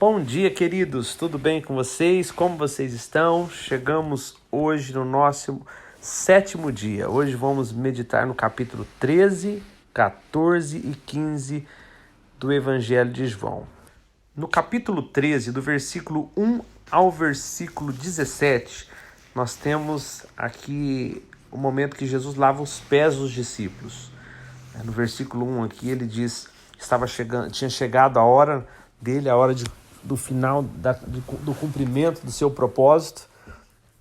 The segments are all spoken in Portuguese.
Bom dia, queridos, tudo bem com vocês? Como vocês estão? Chegamos hoje no nosso 7º dia. Hoje vamos meditar no capítulo 13, 14 e 15 do Evangelho de João. No capítulo 13, do versículo 1 ao versículo 17, nós temos aqui o momento que Jesus lava os pés dos discípulos. No versículo 1 aqui ele diz que tinha chegado a hora dele, a hora do final do cumprimento do seu propósito.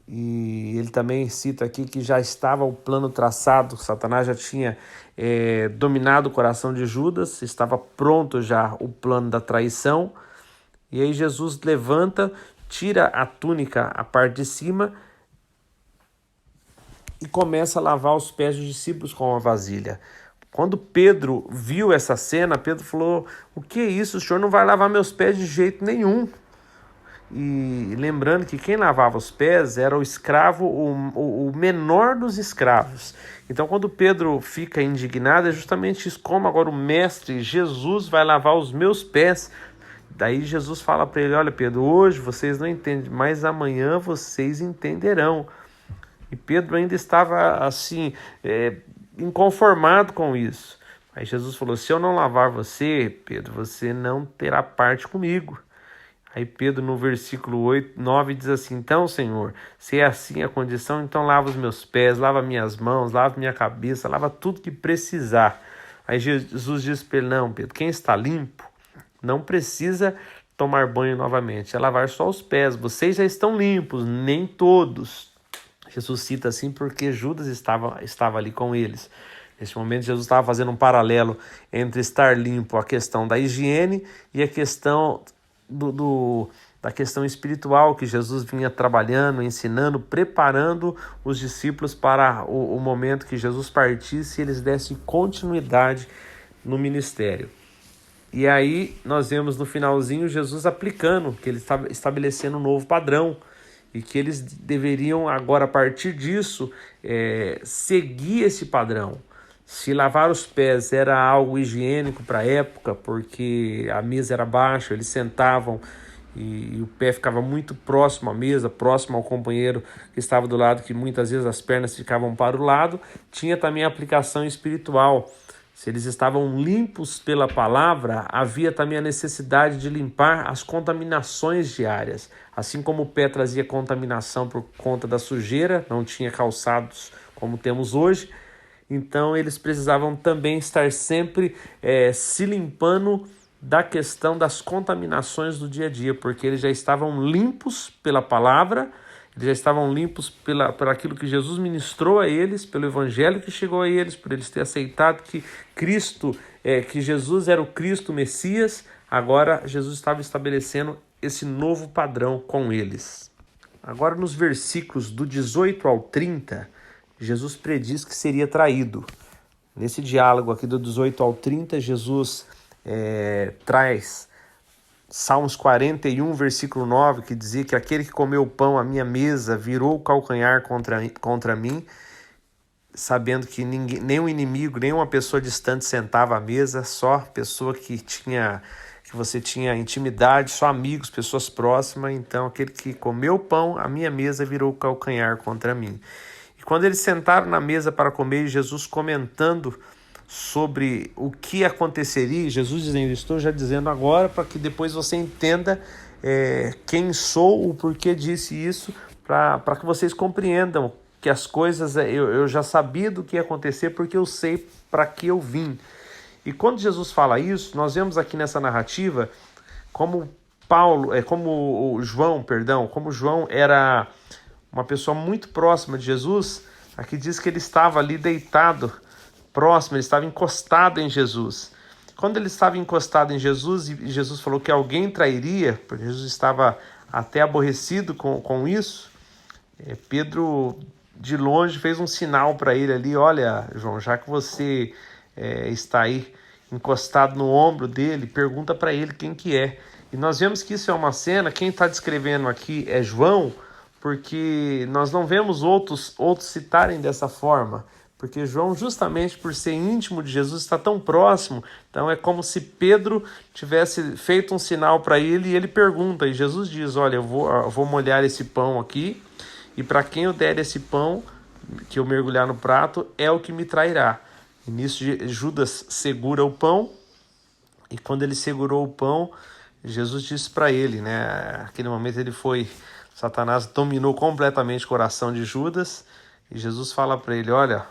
E ele também cita aqui que já estava o plano traçado, Satanás já tinha dominado o coração de Judas, estava pronto já o plano da traição. E aí Jesus levanta, tira a túnica, a parte de cima, e começa a lavar os pés dos discípulos com uma vasilha. Quando Pedro viu essa cena, Pedro falou: o que é isso? O senhor não vai lavar meus pés de jeito nenhum. E lembrando que quem lavava os pés era o escravo, o menor dos escravos. Então quando Pedro fica indignado, é justamente isso: como agora o mestre Jesus vai lavar os meus pés? Daí Jesus fala para ele: olha, Pedro, hoje vocês não entendem, mas amanhã vocês entenderão. E Pedro ainda estava assim, inconformado com isso. Aí Jesus falou: se eu não lavar você, Pedro, você não terá parte comigo. Aí Pedro, no versículo 9, diz assim: então, Senhor, se é assim a condição, então lava os meus pés, lava minhas mãos, lava minha cabeça, lava tudo que precisar. Aí Jesus diz para ele: não, Pedro, quem está limpo não precisa tomar banho novamente, é lavar só os pés. Vocês já estão limpos, nem todos. Jesus cita assim porque Judas estava ali com eles. Nesse momento, Jesus estava fazendo um paralelo entre estar limpo, a questão da higiene, e a questão da questão espiritual que Jesus vinha trabalhando, ensinando, preparando os discípulos para o momento que Jesus partisse e eles dessem continuidade no ministério. E aí nós vemos no finalzinho Jesus aplicando, que ele estava estabelecendo um novo padrão, e que eles deveriam agora, a partir disso, seguir esse padrão. Se lavar os pés era algo higiênico para a época, porque a mesa era baixa, eles sentavam e o pé ficava muito próximo à mesa, próximo ao companheiro que estava do lado, que muitas vezes as pernas ficavam para o lado. Tinha também a aplicação espiritual. Se eles estavam limpos pela palavra, havia também a necessidade de limpar as contaminações diárias. Assim como o pé trazia contaminação por conta da sujeira, não tinha calçados como temos hoje, então eles precisavam também estar sempre se limpando da questão das contaminações do dia a dia, porque eles já estavam limpos pela palavra, eles já estavam limpos por aquilo que Jesus ministrou a eles, pelo evangelho que chegou a eles, por eles terem aceitado que que Jesus era o Cristo, o Messias. Agora Jesus estava estabelecendo esse novo padrão com eles. Agora nos versículos do 18 ao 30, Jesus prediz que seria traído. Nesse diálogo aqui do 18 ao 30, Jesus traz Salmos 41, versículo 9, que dizia que aquele que comeu o pão à minha mesa virou o calcanhar contra mim, sabendo que nenhum inimigo, nenhuma pessoa distante sentava à mesa, só pessoa que você tinha intimidade, só amigos, pessoas próximas. Então aquele que comeu o pão à minha mesa virou o calcanhar contra mim. E quando eles sentaram na mesa para comer, Jesus comentando sobre o que aconteceria, Jesus dizendo: estou já dizendo agora para que depois você entenda quem sou, o porquê disse isso, para que vocês compreendam que as coisas eu já sabia do que ia acontecer, porque eu sei para que eu vim. E quando Jesus fala isso, nós vemos aqui nessa narrativa como João era uma pessoa muito próxima de Jesus. Aqui diz que ele estava ali deitado próximo, ele estava encostado em Jesus. Quando ele estava encostado em Jesus e Jesus falou que alguém trairia, porque Jesus estava até aborrecido com isso, Pedro de longe fez um sinal para ele ali: olha, João, já que você está aí encostado no ombro dele, pergunta para ele quem que é. E nós vemos que isso é uma cena, quem está descrevendo aqui é João, porque nós não vemos outros citarem dessa forma. Porque João, justamente por ser íntimo de Jesus, está tão próximo. Então é como se Pedro tivesse feito um sinal para ele e ele pergunta. E Jesus diz, olha, eu vou molhar esse pão aqui e para quem eu der esse pão, que eu mergulhar no prato, é o que me trairá. E nisso Judas segura o pão e quando ele segurou o pão, Jesus disse para ele, né? Naquele momento Satanás dominou completamente o coração de Judas e Jesus fala para ele, olha,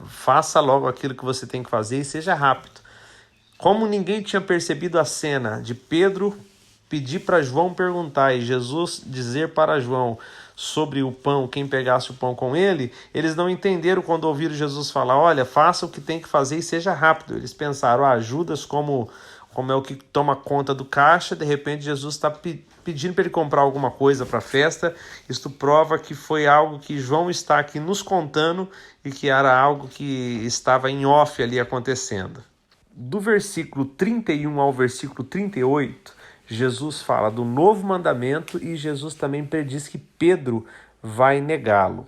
faça logo aquilo que você tem que fazer e seja rápido. Como ninguém tinha percebido a cena de Pedro pedir para João perguntar e Jesus dizer para João sobre o pão, quem pegasse o pão com ele, eles não entenderam quando ouviram Jesus falar, olha, faça o que tem que fazer e seja rápido. Eles pensaram, Judas como é o que toma conta do caixa, de repente Jesus está pedindo para ele comprar alguma coisa para a festa. Isto prova que foi algo que João está aqui nos contando e que era algo que estava em off ali acontecendo. Do versículo 31 ao versículo 38, Jesus fala do novo mandamento e Jesus também prediz que Pedro vai negá-lo.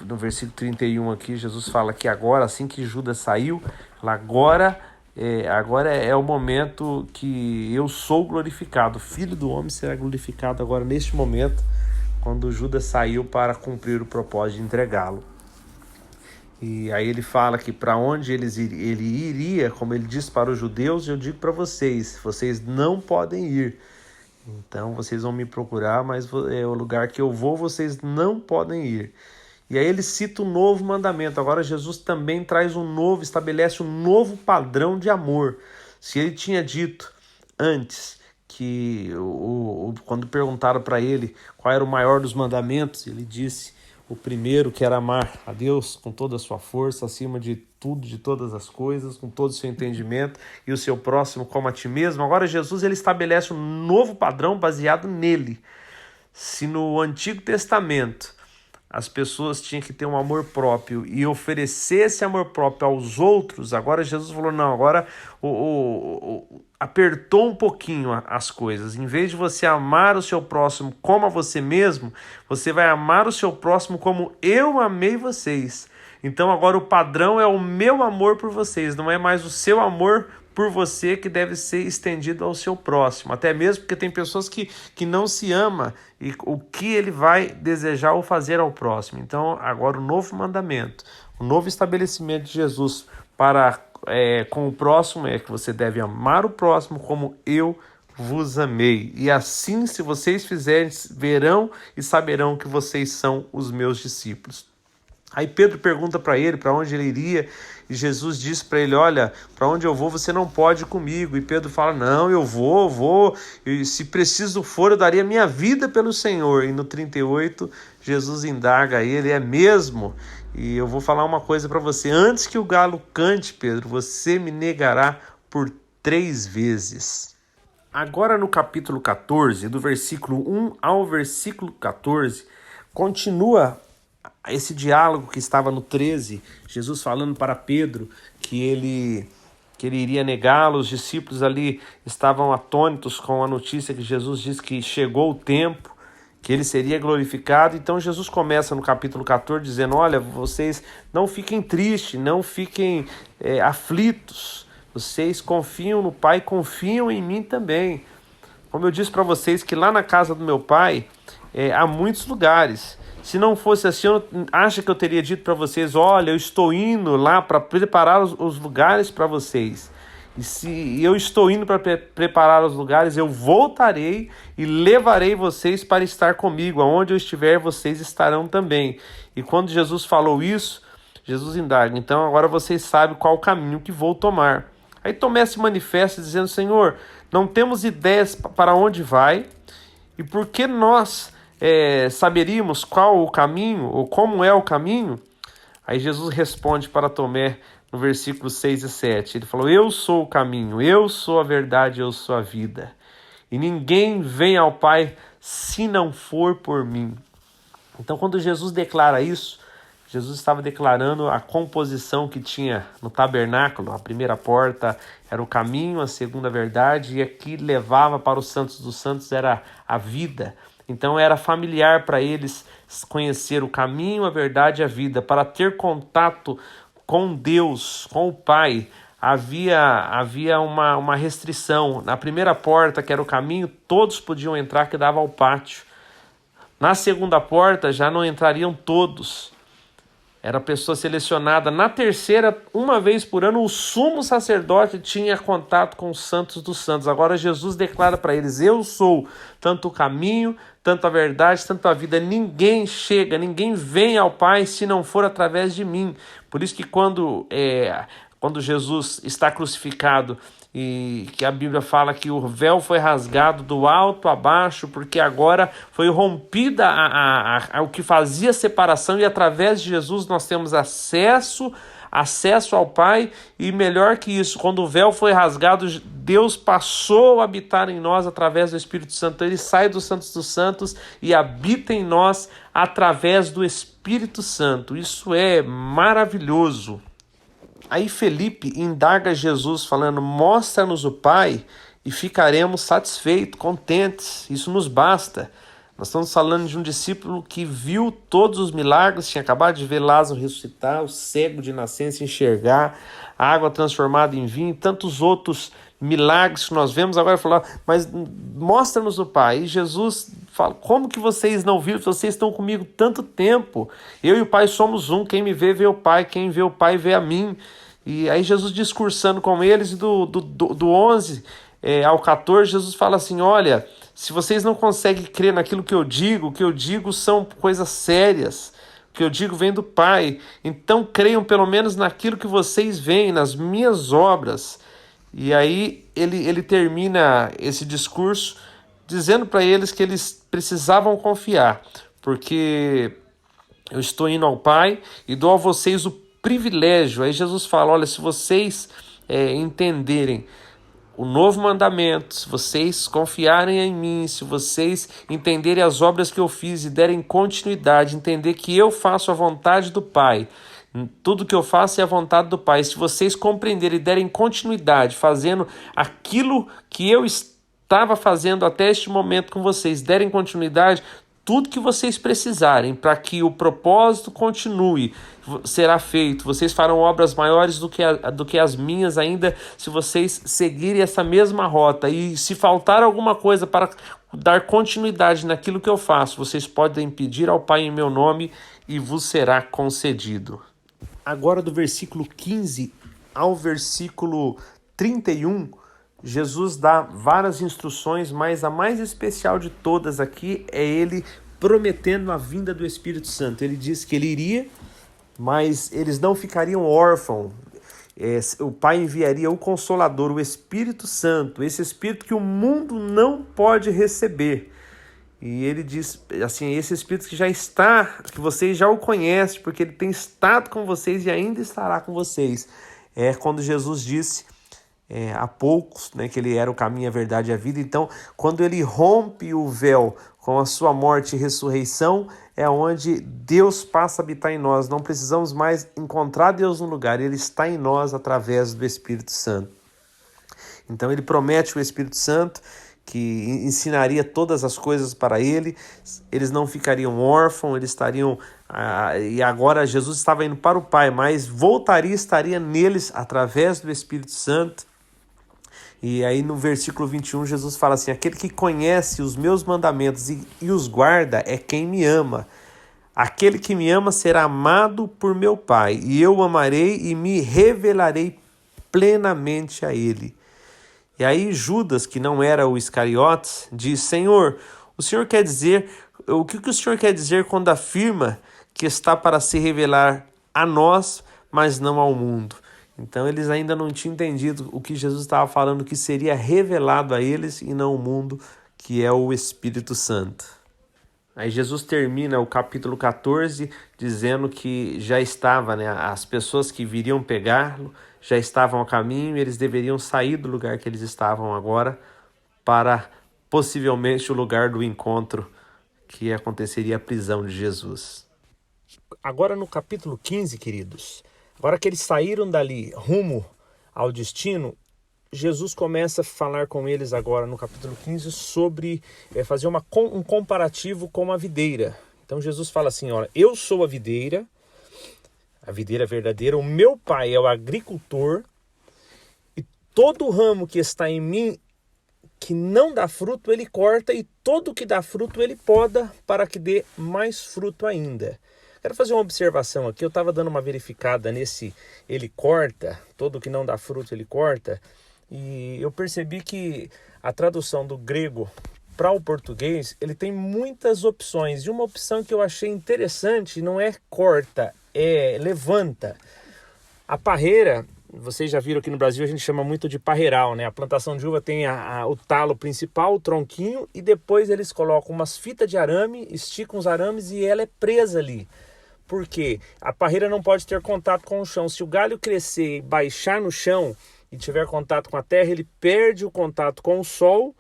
No versículo 31 aqui, Jesus fala que agora, assim que Judas saiu, agora é o momento que eu sou glorificado. O Filho do Homem será glorificado agora neste momento, quando Judas saiu para cumprir o propósito de entregá-lo. E aí ele fala que para onde ele iria, como ele disse para os judeus, eu digo para vocês não podem ir. Então vocês vão me procurar, mas o lugar que eu vou, vocês não podem ir. E aí ele cita um novo mandamento. Agora Jesus também estabelece um novo padrão de amor. Se ele tinha dito antes que, quando perguntaram para ele qual era o maior dos mandamentos, ele disse o primeiro, que era amar a Deus com toda a sua força, acima de tudo, de todas as coisas, com todo o seu entendimento, e o seu próximo como a ti mesmo. Agora Jesus ele estabelece um novo padrão baseado nele. Se no Antigo Testamento as pessoas tinham que ter um amor próprio e oferecer esse amor próprio aos outros, agora Jesus falou, não, agora apertou um pouquinho as coisas. Em vez de você amar o seu próximo como a você mesmo, você vai amar o seu próximo como eu amei vocês. Então agora o padrão é o meu amor por vocês, não é mais o seu amor por você que deve ser estendido ao seu próximo. Até mesmo porque tem pessoas que não se amam e o que ele vai desejar ou fazer ao próximo. Então agora o novo mandamento, o novo estabelecimento de Jesus com o próximo é que você deve amar o próximo como eu vos amei. E assim, se vocês fizerem, verão e saberão que vocês são os meus discípulos. Aí Pedro pergunta para ele para onde ele iria e Jesus diz para ele, olha, para onde eu vou você não pode ir comigo. E Pedro fala, não, eu vou, e se preciso for eu daria minha vida pelo Senhor. E no 38 Jesus indaga ele, é mesmo? E eu vou falar uma coisa para você, antes que o galo cante, Pedro, você me negará por 3 vezes. Agora no capítulo 14, do versículo 1 ao versículo 14, continua esse diálogo que estava no 13, Jesus falando para Pedro que ele iria negá-lo. Os discípulos ali estavam atônitos com a notícia que Jesus disse que chegou o tempo, que ele seria glorificado. Então Jesus começa no capítulo 14 dizendo, olha, vocês não fiquem tristes, não fiquem aflitos, vocês confiam no Pai, confiam em mim também. Como eu disse para vocês que lá na casa do meu Pai há muitos lugares. Se não fosse assim, acha que eu teria dito para vocês, olha, eu estou indo lá para preparar os lugares para vocês. E se eu estou indo para preparar os lugares, eu voltarei e levarei vocês para estar comigo. Aonde eu estiver, vocês estarão também. E quando Jesus falou isso, Jesus indaga, então agora vocês sabem qual o caminho que vou tomar. Aí Tomé se manifesta dizendo, Senhor, não temos ideias para onde vai, e por que nós saberíamos qual o caminho, ou como é o caminho? Aí Jesus responde para Tomé no versículo 6 e 7. Ele falou, eu sou o caminho, eu sou a verdade, eu sou a vida. E ninguém vem ao Pai se não for por mim. Então quando Jesus declara isso, Jesus estava declarando a composição que tinha no tabernáculo. A primeira porta era o caminho, a segunda a verdade, e a que levava para os santos dos santos era a vida. Então era familiar para eles conhecer o caminho, a verdade e a vida. Para ter contato com Deus, com o Pai, havia uma restrição. Na primeira porta, que era o caminho, todos podiam entrar, que dava ao pátio. Na segunda porta já não entrariam todos. Era pessoa selecionada. Na terceira, uma vez por ano, o sumo sacerdote tinha contato com os santos dos santos. Agora Jesus declara para eles: eu sou tanto o caminho, tanto a verdade, tanto a vida. Ninguém chega, ninguém vem ao Pai se não for através de mim. Por isso que quando Jesus está crucificado, e que a Bíblia fala que o véu foi rasgado do alto a baixo, porque agora foi rompida o que fazia separação, e através de Jesus nós temos acesso ao Pai. E melhor que isso, quando o véu foi rasgado, Deus passou a habitar em nós através do Espírito Santo. Ele sai dos Santos dos Santos e habita em nós através do Espírito Santo. Isso é maravilhoso. Aí Felipe indaga Jesus falando: mostra-nos o Pai e ficaremos satisfeitos, contentes, isso nos basta. Nós estamos falando de um discípulo que viu todos os milagres, tinha acabado de ver Lázaro ressuscitar, o cego de nascença enxergar, a água transformada em vinho, tantos outros milagres que nós vemos. Agora falar: mas mostra-nos o Pai. E Jesus fala: como que vocês não viram? Vocês estão comigo tanto tempo. Eu e o Pai somos um. Quem me vê o Pai. Quem vê o Pai vê a mim. E aí Jesus discursando com eles, e do 11 ao 14, Jesus fala assim: olha, se vocês não conseguem crer naquilo que eu digo, o que eu digo são coisas sérias, o que eu digo vem do Pai, então creiam pelo menos naquilo que vocês veem, nas minhas obras. E aí ele termina esse discurso dizendo para eles que eles precisavam confiar, porque eu estou indo ao Pai e dou a vocês o privilégio. Aí Jesus fala: olha, se vocês entenderem o novo mandamento, se vocês confiarem em mim, se vocês entenderem as obras que eu fiz e derem continuidade, entender que eu faço a vontade do Pai, tudo que eu faço é a vontade do Pai, se vocês compreenderem e derem continuidade, fazendo aquilo que eu estava fazendo até este momento com vocês, derem continuidade, tudo que vocês precisarem para que o propósito continue, será feito. Vocês farão obras maiores do que as minhas ainda, se vocês seguirem essa mesma rota. E se faltar alguma coisa para dar continuidade naquilo que eu faço, vocês podem pedir ao Pai em meu nome e vos será concedido. Agora, do versículo 15 ao versículo 31, Jesus dá várias instruções, mas a mais especial de todas aqui é ele prometendo a vinda do Espírito Santo. Ele diz que ele iria, mas eles não ficariam órfãos. O Pai enviaria o Consolador, o Espírito Santo, esse Espírito que o mundo não pode receber. E ele diz assim: esse Espírito que já está, que vocês já o conhecem, porque ele tem estado com vocês e ainda estará com vocês. É quando Jesus disse há poucos, né, que ele era o caminho, a verdade e a vida. Então, quando ele rompe o véu com a sua morte e ressurreição, é onde Deus passa a habitar em nós. Não precisamos mais encontrar Deus no lugar, ele está em nós através do Espírito Santo. Então ele promete o Espírito Santo, que ensinaria todas as coisas para eles não ficariam órfãos, eles estariam... e agora Jesus estava indo para o Pai, mas voltaria e estaria neles através do Espírito Santo. E aí no versículo 21 Jesus fala assim: aquele que conhece os meus mandamentos e os guarda é quem me ama. Aquele que me ama será amado por meu Pai, e eu o amarei e me revelarei plenamente a ele. E aí Judas, que não era o Iscariotes, diz: Senhor, o Senhor quer dizer, o que o Senhor quer dizer quando afirma que está para se revelar a nós, mas não ao mundo? Então eles ainda não tinham entendido o que Jesus estava falando, que seria revelado a eles e não o mundo, que é o Espírito Santo. Aí Jesus termina o capítulo 14 dizendo que já estava, né, as pessoas que viriam pegá-lo já estavam a caminho e eles deveriam sair do lugar que eles estavam agora para possivelmente o lugar do encontro, que aconteceria a prisão de Jesus. Agora no capítulo 15, queridos, agora que eles saíram dali rumo ao destino, Jesus começa a falar com eles agora no capítulo 15 sobre fazer um comparativo com a videira. Então Jesus fala assim, olha, eu sou a videira verdadeira, o meu pai é o agricultor, e todo ramo que está em mim que não dá fruto, ele corta, e todo que dá fruto, ele poda, para que dê mais fruto ainda. Quero fazer uma observação aqui, eu estava dando uma verificada nesse ele corta, todo que não dá fruto, ele corta, e eu percebi que a tradução do grego para o português, ele tem muitas opções, e uma opção que eu achei interessante não é corta, é levanta. A parreira, vocês já viram aqui no Brasil, a gente chama muito de parreiral, né? A plantação de uva tem o talo principal, o tronquinho, e depois eles colocam umas fitas de arame, esticam os arames e ela é presa ali. Por quê? A parreira não pode ter contato com o chão. Se o galho crescer e baixar no chão e tiver contato com a terra, ele perde o contato com o sol,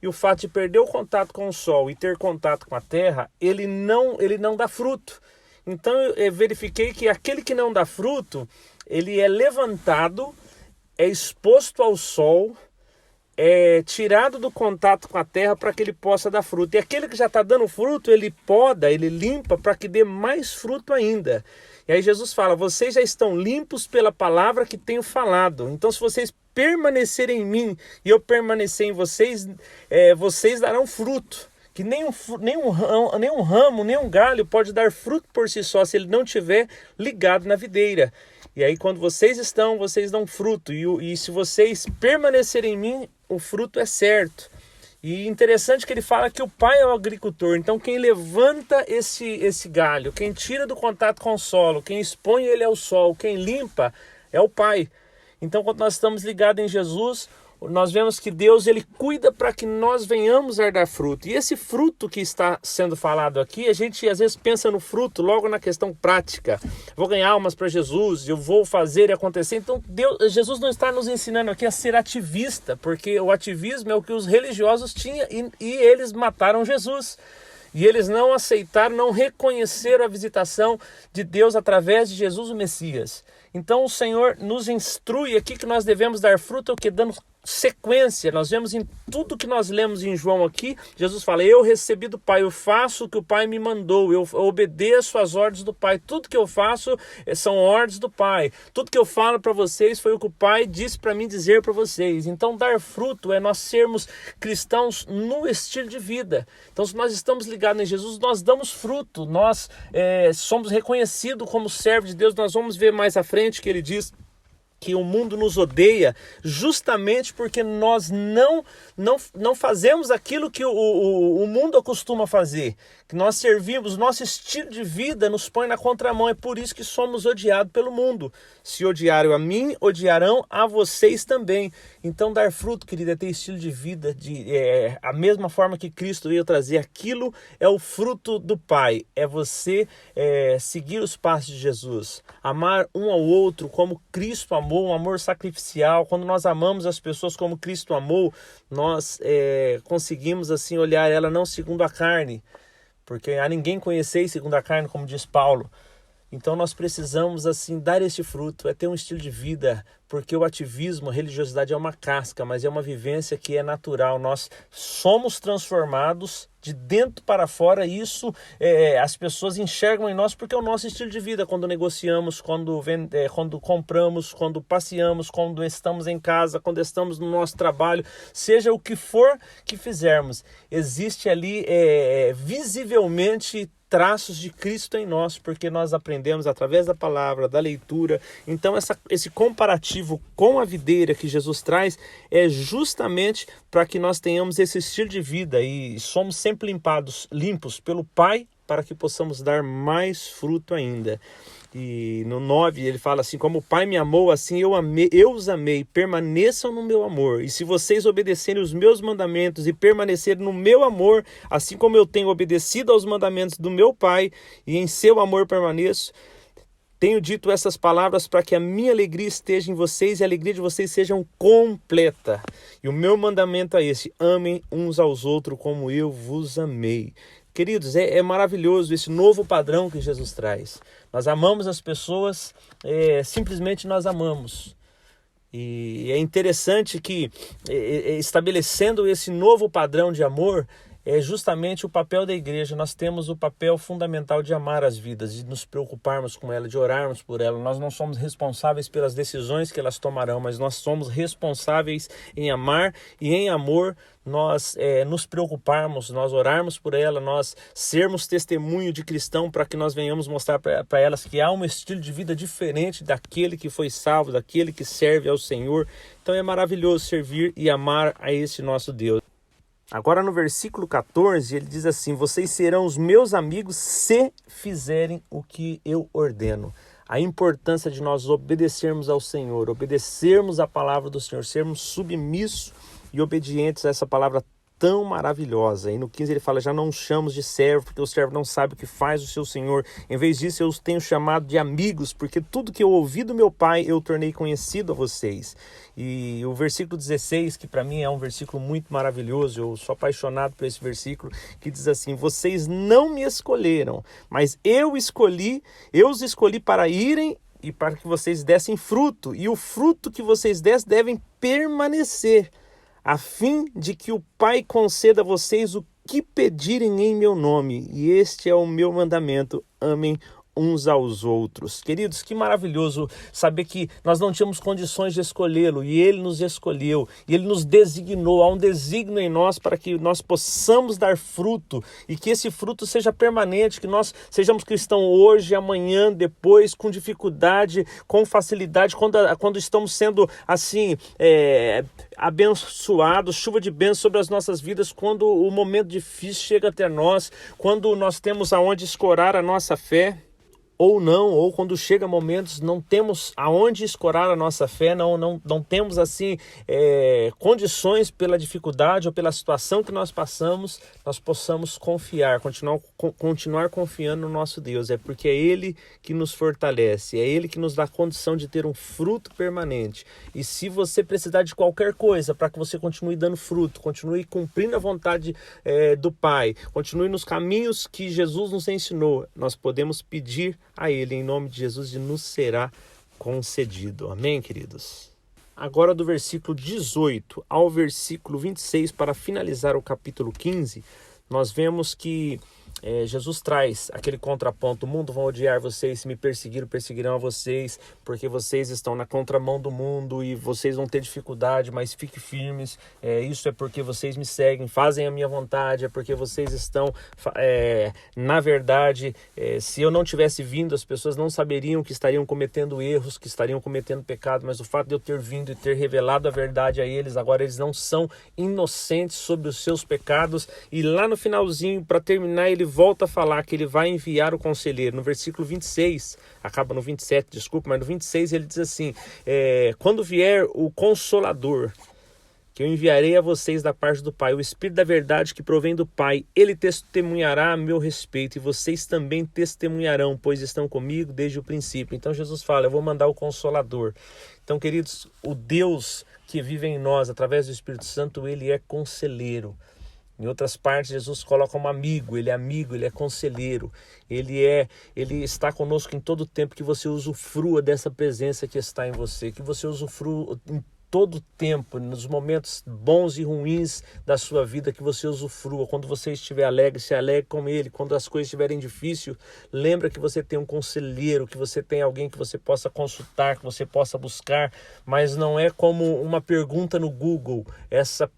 e o fato de perder o contato com o sol e ter contato com a terra, ele não dá fruto. Então eu verifiquei que aquele que não dá fruto, ele é levantado, é exposto ao sol, é tirado do contato com a terra para que ele possa dar fruto. E aquele que já está dando fruto, ele poda, ele limpa para que dê mais fruto ainda. E aí Jesus fala, vocês já estão limpos pela palavra que tenho falado. Então se vocês permanecerem em mim e eu permanecer em vocês, vocês darão fruto. Que nenhum ramo, nenhum galho pode dar fruto por si só se ele não estiver ligado na videira. E aí quando vocês dão fruto. E se vocês permanecerem em mim, o fruto é certo. E interessante que ele fala que o pai é o agricultor. Então quem levanta esse galho, quem tira do contato com o solo, quem expõe ele ao sol, quem limpa é o pai. Então quando nós estamos ligados em Jesus, nós vemos que Deus ele cuida para que nós venhamos a dar fruto. E esse fruto que está sendo falado aqui, a gente às vezes pensa no fruto logo na questão prática. Vou ganhar almas para Jesus, eu vou fazer e acontecer. Então Jesus não está nos ensinando aqui a ser ativista, porque o ativismo é o que os religiosos tinham e eles mataram Jesus. E eles não aceitaram, não reconheceram a visitação de Deus através de Jesus o Messias. Então o Senhor nos instrui aqui que nós devemos dar fruto, o que? Dando sequência. Nós vemos em tudo que nós lemos em João aqui, Jesus fala, eu recebi do Pai, eu faço o que o Pai me mandou, eu obedeço às ordens do Pai, tudo que eu faço são ordens do Pai, tudo que eu falo para vocês foi o que o Pai disse para mim dizer para vocês. Então dar fruto é nós sermos cristãos no estilo de vida. Então se nós estamos ligados em Jesus, nós damos fruto, nós somos reconhecidos como servos de Deus. Nós vamos ver mais à frente que ele diz que o mundo nos odeia justamente porque nós não fazemos aquilo que o mundo acostuma fazer, que nós servimos, nosso estilo de vida nos põe na contramão, é por isso que somos odiados pelo mundo. Se odiaram a mim, odiarão a vocês também. Então dar fruto, querido, é ter estilo de vida, a mesma forma que Cristo veio trazer, aquilo é o fruto do Pai, é você seguir os passos de Jesus, amar um ao outro como Cristo amou, um amor sacrificial. Quando nós amamos as pessoas como Cristo amou, nós conseguimos assim olhar ela não segundo a carne, porque a ninguém conheceis segundo a carne, como diz Paulo. Então nós precisamos assim dar este fruto, é ter um estilo de vida, porque o ativismo, a religiosidade é uma casca, mas é uma vivência que é natural. Nós somos transformados de dentro para fora, e isso as pessoas enxergam em nós porque é o nosso estilo de vida. Quando negociamos, quando compramos, quando passeamos, quando estamos em casa, quando estamos no nosso trabalho, seja o que for que fizermos, existe ali visivelmente traços de Cristo em nós, porque nós aprendemos através da palavra, da leitura. Então esse comparativo com a videira que Jesus traz é justamente para que nós tenhamos esse estilo de vida e somos sempre limpos pelo Pai, para que possamos dar mais fruto ainda. E no 9 ele fala assim, como o Pai me amou, assim eu os amei, permaneçam no meu amor. E se vocês obedecerem os meus mandamentos e permanecerem no meu amor, assim como eu tenho obedecido aos mandamentos do meu Pai e em seu amor permaneço, tenho dito essas palavras para que a minha alegria esteja em vocês e a alegria de vocês sejam completa. E o meu mandamento é esse, amem uns aos outros como eu vos amei. Queridos, é maravilhoso esse novo padrão que Jesus traz. Nós amamos as pessoas, simplesmente nós amamos. E é interessante que, estabelecendo esse novo padrão de amor, é justamente o papel da igreja. Nós temos o papel fundamental de amar as vidas, de nos preocuparmos com elas, de orarmos por elas. Nós não somos responsáveis pelas decisões que elas tomarão, mas nós somos responsáveis em amar e em amor nós nos preocuparmos, nós orarmos por ela, nós sermos testemunho de cristão para que nós venhamos mostrar para elas que há um estilo de vida diferente daquele que foi salvo, daquele que serve ao Senhor. Então é maravilhoso servir e amar a esse nosso Deus. Agora no versículo 14 ele diz assim: vocês serão os meus amigos se fizerem o que eu ordeno. A importância de nós obedecermos ao Senhor, obedecermos a palavra do Senhor, sermos submissos e obedientes a essa palavra tão maravilhosa. E no 15 ele fala: já não os chamo de servo, porque o servo não sabe o que faz o seu senhor. Em vez disso, eu os tenho chamado de amigos, porque tudo que eu ouvi do meu pai, eu tornei conhecido a vocês. E o versículo 16, que para mim é um versículo muito maravilhoso, eu sou apaixonado por esse versículo, que diz assim: vocês não me escolheram, mas eu os escolhi para irem e para que vocês dessem fruto, e o fruto que vocês dessem devem permanecer, a fim de que o Pai conceda a vocês o que pedirem em meu nome. E este é o meu mandamento: amem uns aos outros. Queridos, que maravilhoso saber que nós não tínhamos condições de escolhê-lo e ele nos escolheu e ele nos designou. Há um desígnio em nós para que nós possamos dar fruto e que esse fruto seja permanente, que nós sejamos cristãos hoje, amanhã, depois, com dificuldade, com facilidade, quando estamos sendo assim abençoados, chuva de bênção sobre as nossas vidas, quando o momento difícil chega até nós, quando nós temos aonde escorar a nossa fé, ou não, ou quando chega momentos não temos aonde escorar a nossa fé, não temos assim condições pela dificuldade ou pela situação que nós passamos, nós possamos confiar, continuar confiando no nosso Deus. É porque é Ele que nos fortalece, é Ele que nos dá condição de ter um fruto permanente. E se você precisar de qualquer coisa para que você continue dando fruto, continue cumprindo a vontade do Pai, continue nos caminhos que Jesus nos ensinou, nós podemos pedir a Ele, em nome de Jesus, e nos será concedido. Amém, queridos? Agora do versículo 18 ao versículo 26, para finalizar o capítulo 15, nós vemos que Jesus traz aquele contraponto: o mundo vão odiar vocês, se me perseguirão a vocês, porque vocês estão na contramão do mundo e vocês vão ter dificuldade, mas fiquem firmes, isso é porque vocês me seguem, fazem a minha vontade, é porque vocês estão, na verdade, se eu não tivesse vindo, as pessoas não saberiam que estariam cometendo erros, que estariam cometendo pecado, mas o fato de eu ter vindo e ter revelado a verdade a eles, agora eles não são inocentes sobre os seus pecados. E lá no finalzinho, para terminar, ele volta a falar que ele vai enviar o conselheiro. No versículo 26, acaba no 27, desculpa, mas no 26 ele diz assim: quando vier o Consolador, que eu enviarei a vocês da parte do Pai, o Espírito da verdade que provém do Pai, ele testemunhará a meu respeito, e vocês também testemunharão, pois estão comigo desde o princípio. Então Jesus fala: eu vou mandar o Consolador. Então, queridos, o Deus que vive em nós, através do Espírito Santo, ele é conselheiro. Em outras partes, Jesus coloca como amigo, ele é conselheiro, ele está conosco em todo o tempo. Que você usufrua dessa presença que está em você, que você usufrua em todo o tempo, nos momentos bons e ruins da sua vida, que você usufrua. Quando você estiver alegre, se alegre com ele. Quando as coisas estiverem difíceis, lembra que você tem um conselheiro, que você tem alguém que você possa consultar, que você possa buscar, mas não é como uma pergunta no Google. Essa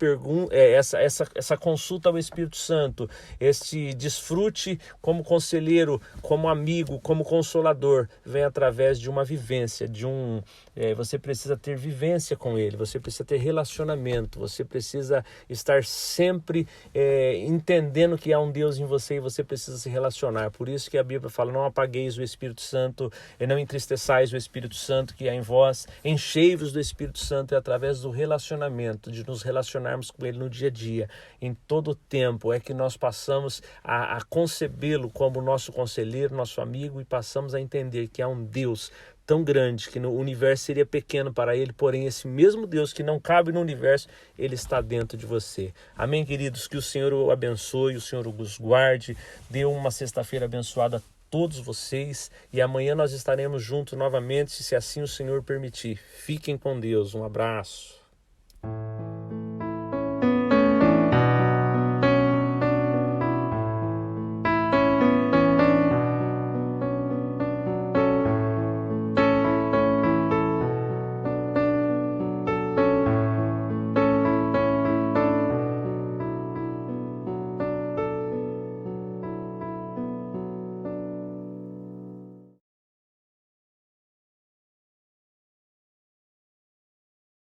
consulta ao Espírito Santo, este desfrute como conselheiro, como amigo, como consolador, vem através de uma vivência, você precisa ter vivência com ele, você precisa ter relacionamento, você precisa estar sempre entendendo que há um Deus em você e você precisa se relacionar. Por isso que a Bíblia fala: não apagueis o Espírito Santo e não entristeçais o Espírito Santo que há em vós, enchei-vos do Espírito Santo. É através do relacionamento, de nos relacionarmos com ele no dia a dia, em todo o tempo, é que nós passamos a concebê-lo como nosso conselheiro, nosso amigo, e passamos a entender que há um Deus tão grande que no universo seria pequeno para ele, porém esse mesmo Deus que não cabe no universo, ele está dentro de você. Amém, queridos? Que o Senhor o abençoe, o Senhor os guarde, dê uma sexta-feira abençoada a todos vocês e amanhã nós estaremos juntos novamente, se assim o Senhor permitir. Fiquem com Deus. Um abraço.